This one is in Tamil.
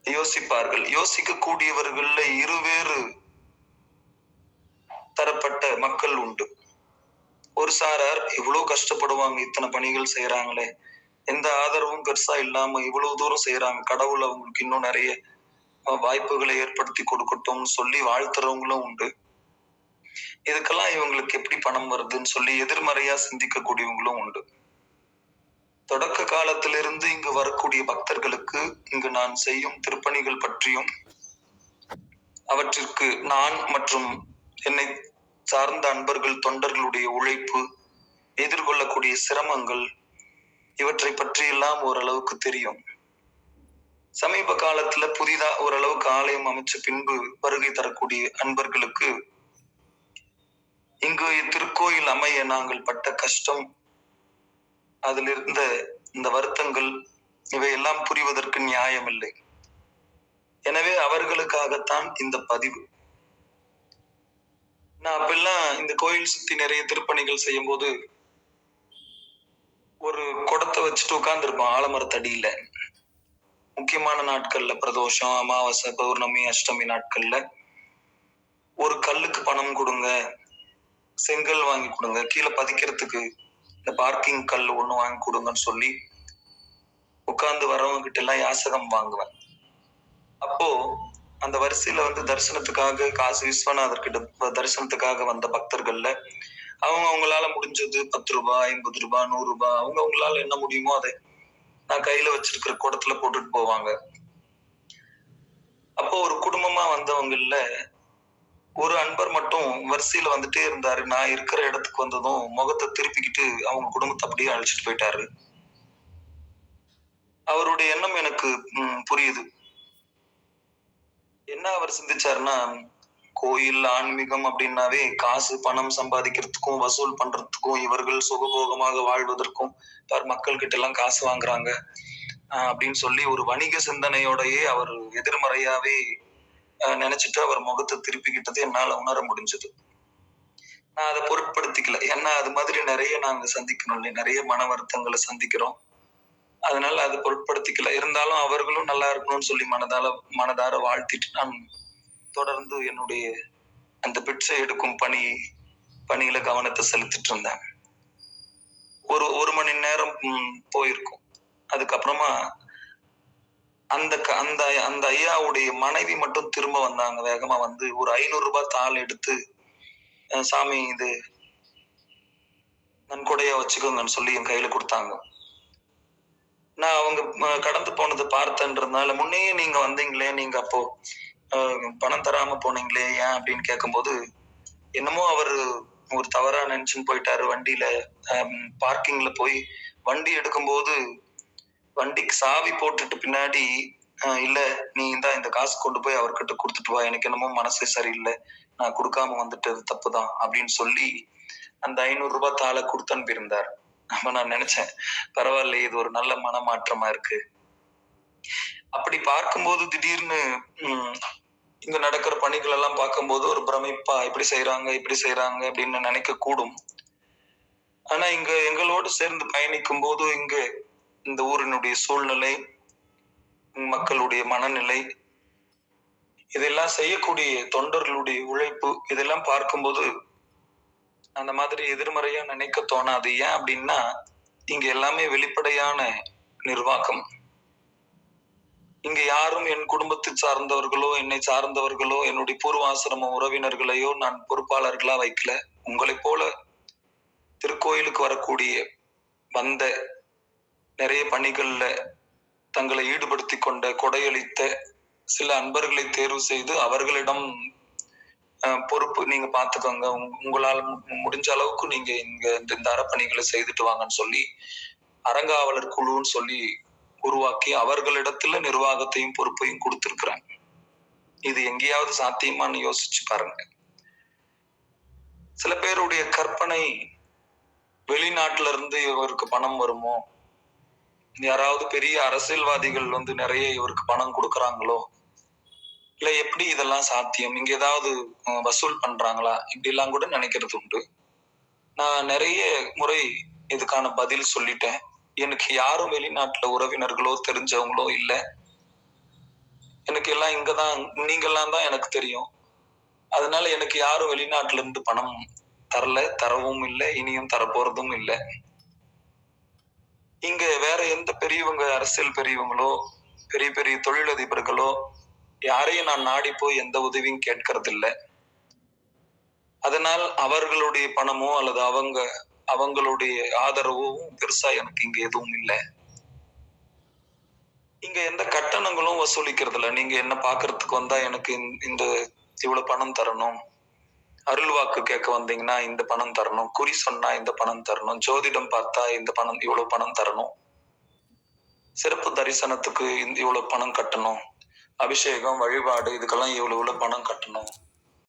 யோசிப்பார்கள். யோசிக்கக்கூடியவர்கள்ல இருவேறு தரப்பட்ட மக்கள் உண்டு. ஒரு சாரார் இவ்வளவு கஷ்டப்படுவாங்க, இத்தனை பணிகள் செய்யறாங்களே, எந்த ஆதரவும் பெருசா இல்லாம இவ்வளவு தூரம் செய்யறாங்க, கடவுள் அவங்களுக்கு இன்னும் நிறைய வாய்ப்புகளை ஏற்படுத்தி கொடுக்கட்டும்னு சொல்லி வாழ்த்துறவங்களும் உண்டு. இதுக்கெல்லாம் இவங்களுக்கு எப்படி பணம் வருதுன்னு சொல்லி எதிர்மறையா சிந்திக்கக்கூடியவங்களும் உண்டு. தொடக்க காலத்திலிருந்து இங்கு வரக்கூடிய பக்தர்களுக்கு இங்கு நான் செய்யும் திருப்பணிகள் பற்றியும் அவற்றிற்கு நான் மற்றும் என்னை சார்ந்த அன்பர்கள் தொண்டர்களுடைய உழைப்பு, எதிர்கொள்ளக்கூடிய சிரமங்கள், இவற்றை பற்றியெல்லாம் ஓரளவுக்கு தெரியும். சமீப காலத்துல புதிதா ஓரளவுக்கு ஆலயம் அமைச்ச பின்பு வருகை தரக்கூடிய அன்பர்களுக்கு இங்கு திருக்கோயில் அமைய நாங்கள் பட்ட கஷ்டம், அதில் இருந்த இந்த வருத்தங்கள், இவையெல்லாம் புரிவதற்கு நியாயமில்லை. எனவே அவர்களுக்காகத்தான் இந்த பதிவு. நான் அப்பெல்லாம் இந்த கோயில் சுத்தி நிறைய திருப்பணிகள் செய்யும் போது ஒரு குடத்தை வச்சுட்டு உட்கார்ந்துருப்போம் ஆலமரத்தடியில. முக்கியமான நாட்கள்ல, பிரதோஷம், அமாவாசை, பௌர்ணமி, அஷ்டமி நாட்கள்ல ஒரு கல்லுக்கு பணம் கொடுங்க, செங்கல் வாங்கி கொடுங்க, கீழே பதிக்கிறதுக்கு இந்த பார்க்கிங் கல் ஒண்ணு வாங்கி கொடுங்கன்னு சொல்லி உட்கார்ந்து வரவங்க கிட்ட எல்லாம் யாசகம் வாங்குவேன். அப்போ அந்த வரிசையில தரிசனத்துக்காக காசி விஸ்வநாதர் கிட்ட தரிசனத்துக்காக வந்த பக்தர்கள்ல அவங்களால முடிஞ்சது 10 ரூபாய், 50 ரூபாய், 100 ரூபாய், அவங்களால என்ன முடியுமோ அதை நான் கையில வச்சிருக்கிற குடத்துல போட்டுட்டு போவாங்க. அப்போ ஒரு குடும்பமா வந்தவங்கல்ல ஒரு அன்பர் மட்டும் வரிசையில வந்துட்டே இருந்தாரு. நான் இருக்கிற இடத்துக்கு வந்ததும் முகத்தை திருப்பிக்கிட்டு அவங்க குடும்பத்தை அப்படியே அழைச்சிட்டு போயிட்டாரு. அவருடைய எண்ணம் எனக்கு புரியுது. என்ன அவர் சிந்திச்சாருன்னா, கோயில் ஆன்மீகம் அப்படின்னாவே காசு பணம் சம்பாதிக்கிறதுக்கும் வசூல் பண்றதுக்கும், இவர்கள் சுகபோகமாக வாழ்வதற்கும் மக்கள் கிட்ட எல்லாம் காசு வாங்குறாங்க அப்படின்னு சொல்லி ஒரு வணிக சிந்தனையோடயே அவர் எதிர்மறையாவே நினைச்சிட்டு அவர் முகத்தை திருப்பிக்கிட்டது என்னால உணர முடிஞ்சது. நான் அதை பொருட்படுத்திக்கல. ஏன்னா அது மாதிரி நிறைய நாங்க சந்திக்கணும் இல்லை, நிறைய மன வருத்தங்களை சந்திக்கிறோம். அதனால அதை பொருட்படுத்திக்கல. இருந்தாலும் அவர்களும் நல்லா இருக்கணும்னு சொல்லி மனதார வாழ்த்திட்டு நான் தொடர்ந்து என்னுடைய அந்த பிட்சை எடுக்கும் பணியில கவனத்தை செலுத்திட்டு இருந்தேன். ஒரு மணி நேரம் போயிருக்கும். அதுக்கப்புறமா அந்த அந்த அந்த ஐயாவுடைய மனைவி மட்டும் திரும்ப வந்தாங்க. வேகமா வந்து ஒரு 500 ரூபாய் தாள் எடுத்து, சாமி இது நன்கொடையா வச்சுக்கோங்கன்னு சொல்லி என் கையில கொடுத்தாங்க. நான் அவங்க கடந்து போனதை பார்த்தன்றதுனால, முன்னையே நீங்க வந்தீங்களே, நீங்க அப்போ பணம் தராம போனீங்களே ஏன் அப்படின்னு கேட்கும்போது, என்னமோ அவரு ஒரு தவறா நினைச்சுன்னு போயிட்டாரு. வண்டியில பார்க்கிங்ல போய் வண்டி எடுக்கும்போது வண்டிக்கு சாவி போட்டுட்டு பின்னாடி, இல்ல நீ இந்த காசு கொண்டு போய் அவர்கிட்ட கொடுத்துட்டு வா, எனக்கு என்னமோ மனசே சரியில்லை, நான் கொடுக்காம வந்துட்டது தப்புதான் அப்படின்னு சொல்லி அந்த 500 ரூபாய் தாளை கொடுத்து அனுப்பியிருந்தார். அப்ப நான் நினைச்சேன், பரவாயில்ல, இது ஒரு நல்ல மனமாற்றமா இருக்கு. அப்படி பார்க்கும்போது திடீர்னு இங்க நடக்கிற பணிகள் எல்லாம் பார்க்கும்போது ஒரு பிரமிப்பா, இப்படி செய்யறாங்க அப்படின்னு நினைக்க கூடும். ஆனா இங்க எங்களோடு சேர்ந்து பயணிக்கும் போது இங்க இந்த ஊரினுடைய சூழ்நிலை, மக்களுடைய மனநிலை, இதெல்லாம் செய்யக்கூடிய தொண்டர்களுடைய உழைப்பு, இதெல்லாம் பார்க்கும்போது அந்த மாதிரி எதிர்மறையா நினைக்க தோணாது. ஏன் அப்படின்னா, இங்க எல்லாமே வெளிப்படையான நிர்வாகம். இங்க யாரும் என் குடும்பத்தை சார்ந்தவர்களோ, என்னை சார்ந்தவர்களோ, என்னுடைய பூர்வாசிரம உறவினர்களையோ நான் பொறுப்பாளர்களா வைக்கல. உங்களை போல திருக்கோயிலுக்கு வரக்கூடிய வந்த நிறைய பணிகள்ல தங்களை ஈடுபடுத்தி கொண்ட, கொடையளித்த சில அன்பர்களை தேர்வு செய்து அவர்களிடம் பொறுப்பு நீங்க பாத்துக்கோங்க, உங்களால் முடிஞ்ச அளவுக்கு நீங்க இங்க இந்த அறப்பணிகளை செய்துட்டு வாங்கன்னு சொல்லி அறங்காவலர் குழுன்னு சொல்லி உருவாக்கி அவர்களிடத்துல நிர்வாகத்தையும் பொறுப்பையும் கொடுத்திருக்கிறாங்க. இது எங்கேயாவது சாத்தியமான்னு யோசிச்சு பாருங்க. சில பேருடைய கற்பனை, வெளிநாட்டுல இருந்து இவருக்கு பணம் வருமோ, யாராவது பெரிய அரசியல்வாதிகள் நிறைய இவருக்கு பணம் கொடுக்கறாங்களோ, இல்ல எப்படி இதெல்லாம் சாத்தியம், இங்க ஏதாவது வசூல் பண்றாங்களா, இப்படி எல்லாம் கூட நினைக்கிறது உண்டு. நான் நிறைய முறை இதுக்கான பதில் சொல்லிட்டேன். எனக்கு யாரும் வெளிநாட்டுல உறவினர்களோ தெரிஞ்சவங்களோ இல்ல. நீங்கெல்லாம் இங்கதான், நீங்கெல்லாம் தான் எனக்கு தெரியும். அதனால எனக்கு யாரும் வெளிநாட்டுல இருந்து பணம் தரல, தரவும் இல்லை, இனியும் தரப்போறதும் இல்லை. இங்க வேற எந்த பெரியவங்க, அரசியல் பெரியவங்களோ, பெரிய பெரிய தொழிலதிபர்களோ யாரையும் நான் நாடி போய் எந்த உதவியும் கேட்கறது இல்ல. அதனால் அவர்களுடைய பணமோ அல்லது அவங்களுடைய ஆதரவோ பெருசா எனக்கு இங்க எதுவும் இல்ல. இங்க எந்த கட்டணங்களும் வசூலிக்கிறது இல்ல. நீங்க என்ன பார்க்கறதுக்கு வந்தா எனக்கு இந்த இவ்வளவு பணம் தரணும். அருள்வாக்கு கேட்க வந்தீங்கன்னா இந்த பணம் தரணும். குறி சொன்னா இந்த பணம் தரணும். ஜோதிடம் பார்த்தா இந்த பணம், இவ்வளவு பணம் தரணும். சிறப்பு தரிசனத்துக்கு இவ்வளவு பணம் கட்டணும். அபிஷேகம், வழிபாடு இதுக்கெல்லாம் இவ்வளவு பணம் கட்டணும்.